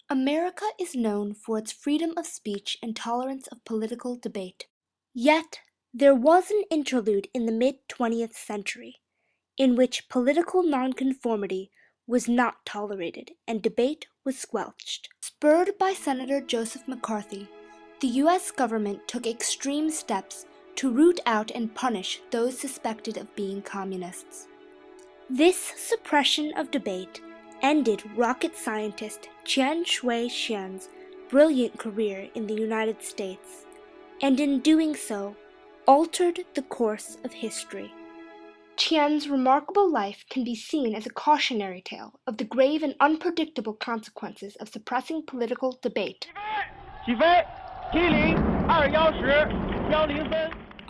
America is known for its freedom of speech and tolerance of political debate. Yet, there was an interlude in the mid-20th century in which political nonconformity was not tolerated and debate was squelched. Spurred by Senator Joseph McCarthy, the U.S. government took extreme steps to root out and punish those suspected of being communists. This suppression of debate ended rocket scientist Qian Shui-Qian's brilliant career in the United States, and in doing so, altered the course of history. Qian's remarkable life can be seen as a cautionary tale of the grave and unpredictable consequences of suppressing political debate.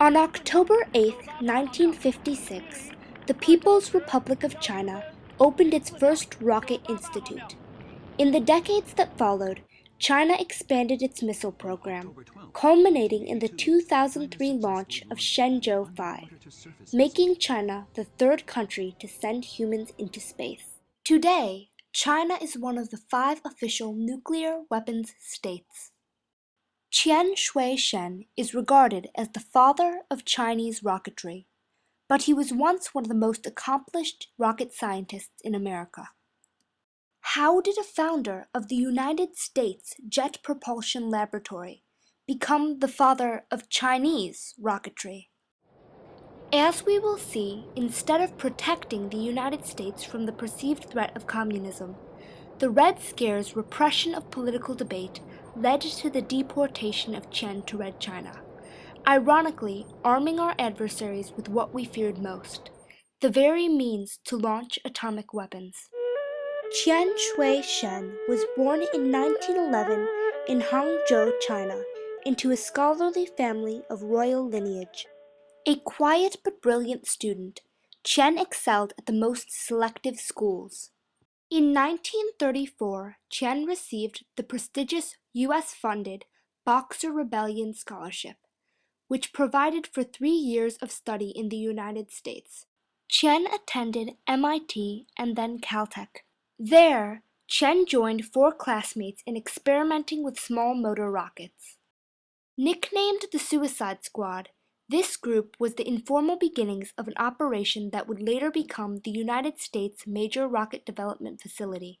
On October 8, 1956, the People's Republic of China opened its first rocket institute. In the decades that followed, China expanded its missile program, culminating in the 2003 launch of Shenzhou 5, making China the third country to send humans into space. Today, China is one of the 5 official nuclear weapons states. Qian Shui-Qian is regarded as the father of Chinese rocketry, but he was once one of the most accomplished rocket scientists in America. How did a founder of the United States Jet Propulsion Laboratory become the father of Chinese rocketry? As we will see, instead of protecting the United States from the perceived threat of communism, the Red Scare's repression of political debate led to the deportation of Qian to Red China, ironically arming our adversaries with what we feared most, the very means to launch atomic weapons. Qian Shui-Qian was born in 1911 in Hangzhou, China, into a scholarly family of royal lineage. A quiet but brilliant student, Qian excelled at the most selective schools. In 1934, Qian received the prestigious U.S.-funded Boxer Rebellion Scholarship, which provided for 3 years of study in the United States. Qian attended MIT and then Caltech. There, Qian joined 4 classmates in experimenting with small motor rockets. Nicknamed the Suicide Squad, this group was the informal beginnings of an operation that would later become the United States' major rocket development facility,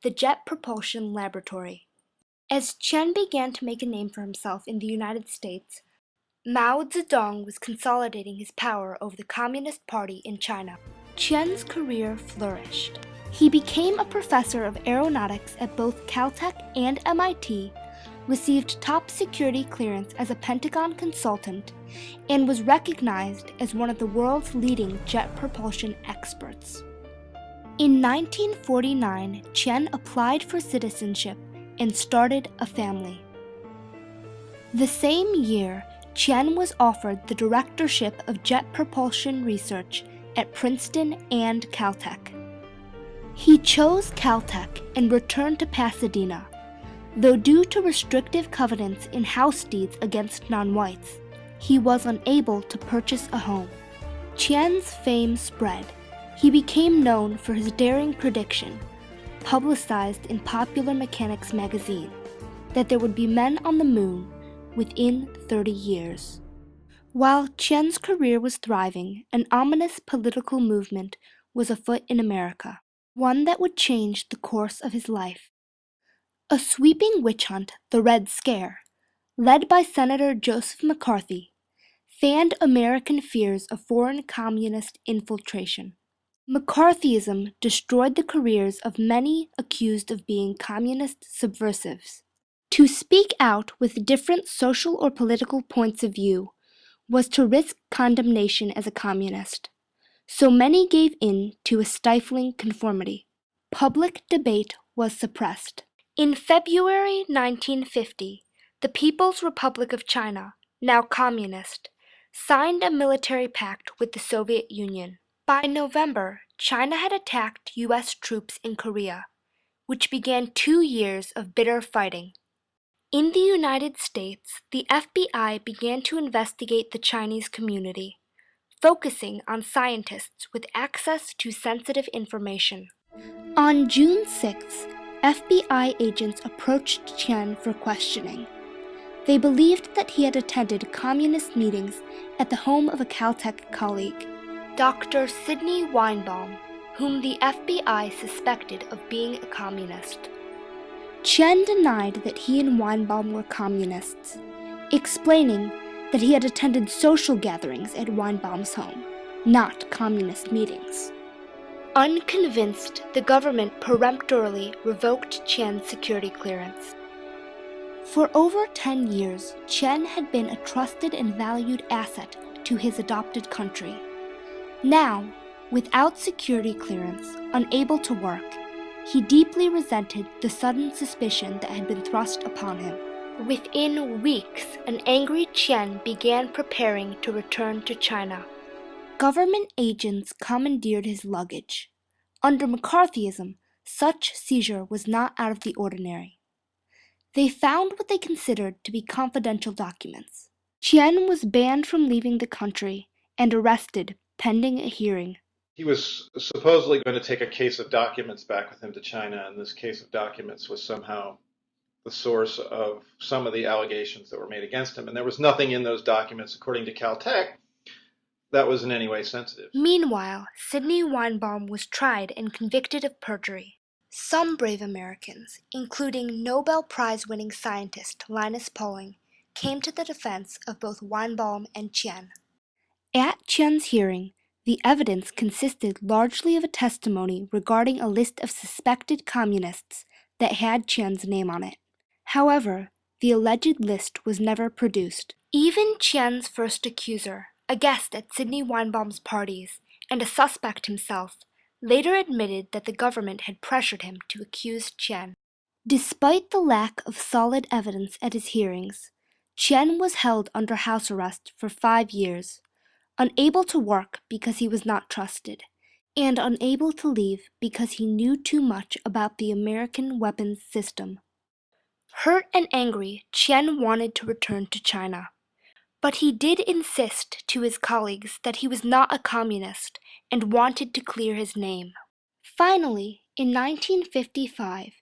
the Jet Propulsion Laboratory. As Qian began to make a name for himself in the United States, Mao Zedong was consolidating his power over the Communist Party in China. Qian's career flourished. He became a professor of aeronautics at both Caltech and MIT, received top security clearance as a Pentagon consultant, and was recognized as one of the world's leading jet propulsion experts. In 1949, Qian applied for citizenship and started a family. The same year, Qian was offered the directorship of jet propulsion research at Princeton and Caltech. He chose Caltech and returned to Pasadena, though due to restrictive covenants in house deeds against non-whites, he was unable to purchase a home. Qian's fame spread. He became known for his daring prediction, publicized in Popular Mechanics magazine, that there would be men on the moon within 30 years. While Qian's career was thriving, an ominous political movement was afoot in America, one that would change the course of his life. A sweeping witch hunt, the Red Scare, led by Senator Joseph McCarthy, fanned American fears of foreign communist infiltration. McCarthyism destroyed the careers of many accused of being communist subversives. To speak out with different social or political points of view was to risk condemnation as a communist, so many gave in to a stifling conformity. Public debate was suppressed. In February 1950, the People's Republic of China, now communist, signed a military pact with the Soviet Union. By November, China had attacked U.S. troops in Korea, which began 2 years of bitter fighting. In the United States, the FBI began to investigate the Chinese community, focusing on scientists with access to sensitive information. On June 6, FBI agents approached Qian for questioning. They believed that he had attended communist meetings at the home of a Caltech colleague, Dr. Sidney Weinbaum, whom the FBI suspected of being a communist. Qian denied that he and Weinbaum were communists, explaining that he had attended social gatherings at Weinbaum's home, not communist meetings. Unconvinced, the government peremptorily revoked Qian's security clearance. For over 10 years, Qian had been a trusted and valued asset to his adopted country. Now, without security clearance, unable to work, he deeply resented the sudden suspicion that had been thrust upon him. Within weeks, an angry Qian began preparing to return to China. Government agents commandeered his luggage. Under McCarthyism, such seizure was not out of the ordinary. They found what they considered to be confidential documents. Qian was banned from leaving the country and arrested pending a hearing. He was supposedly going to take a case of documents back with him to China, and this case of documents was somehow the source of some of the allegations that were made against him. And there was nothing in those documents, according to Caltech, that was in any way sensitive. Meanwhile, Sidney Weinbaum was tried and convicted of perjury. Some brave Americans, including Nobel Prize-winning scientist Linus Pauling, came to the defense of both Weinbaum and Qian. At Qian's hearing, the evidence consisted largely of a testimony regarding a list of suspected communists that had Qian's name on it. However, the alleged list was never produced. Even Qian's first accuser, a guest at Sidney Weinbaum's parties, and a suspect himself, later admitted that the government had pressured him to accuse Qian. Despite the lack of solid evidence at his hearings, Qian was held under house arrest for 5 years, unable to work because he was not trusted, and unable to leave because he knew too much about the American weapons system. Hurt and angry, Qian wanted to return to China. But he did insist to his colleagues that he was not a communist and wanted to clear his name. Finally, in 1955,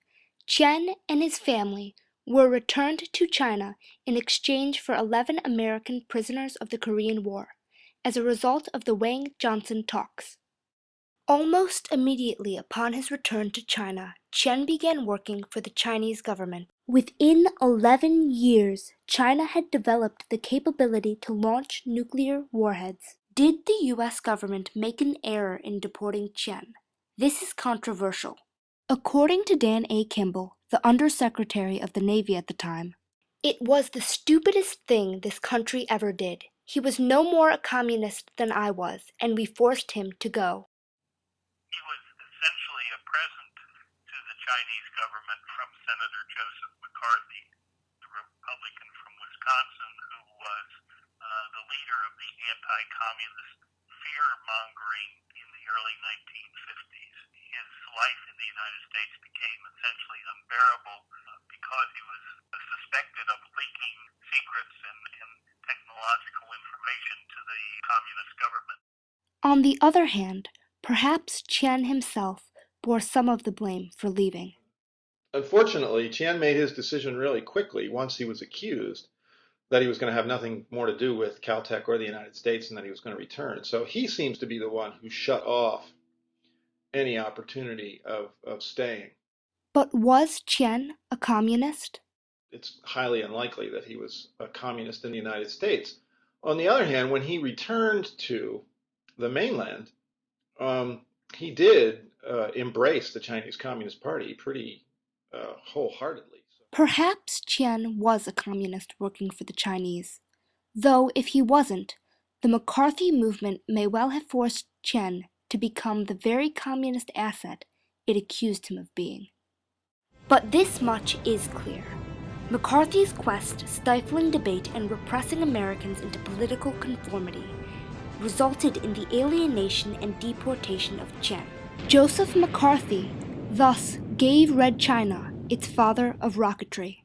Qian and his family were returned to China in exchange for 11 American prisoners of the Korean War, as a result of the Wang-Johnson talks. Almost immediately upon his return to China, Qian began working for the Chinese government. Within 11 years, China had developed the capability to launch nuclear warheads. Did the U.S. government make an error in deporting Qian? This is controversial. According to Dan A. Kimball, the Undersecretary of the Navy at the time, it was the stupidest thing this country ever did. He was no more a communist than I was, and we forced him to go. He was essentially a present to the Chinese government from Senator Joseph McCarthy, the Republican from Wisconsin, who was the leader of the anti-communist fear-mongering in the early 1950s. His life in the United States became essentially unbearable because he was suspected of leaking secrets and technological information to the communist government. On the other hand, perhaps Qian himself bore some of the blame for leaving. Unfortunately, Qian made his decision really quickly once he was accused that he was going to have nothing more to do with Caltech or the United States and that he was going to return. So he seems to be the one who shut off any opportunity of staying. But was Qian a communist? It's highly unlikely that he was a communist in the United States. On the other hand, when he returned to the mainland, he did embrace the Chinese Communist Party pretty wholeheartedly. Perhaps Qian was a communist working for the Chinese, though if he wasn't, the McCarthy movement may well have forced Qian to become the very communist asset it accused him of being. But this much is clear. McCarthy's quest, stifling debate and repressing Americans into political conformity, resulted in the alienation and deportation of Qian. Joseph McCarthy thus gave Red China its father of rocketry.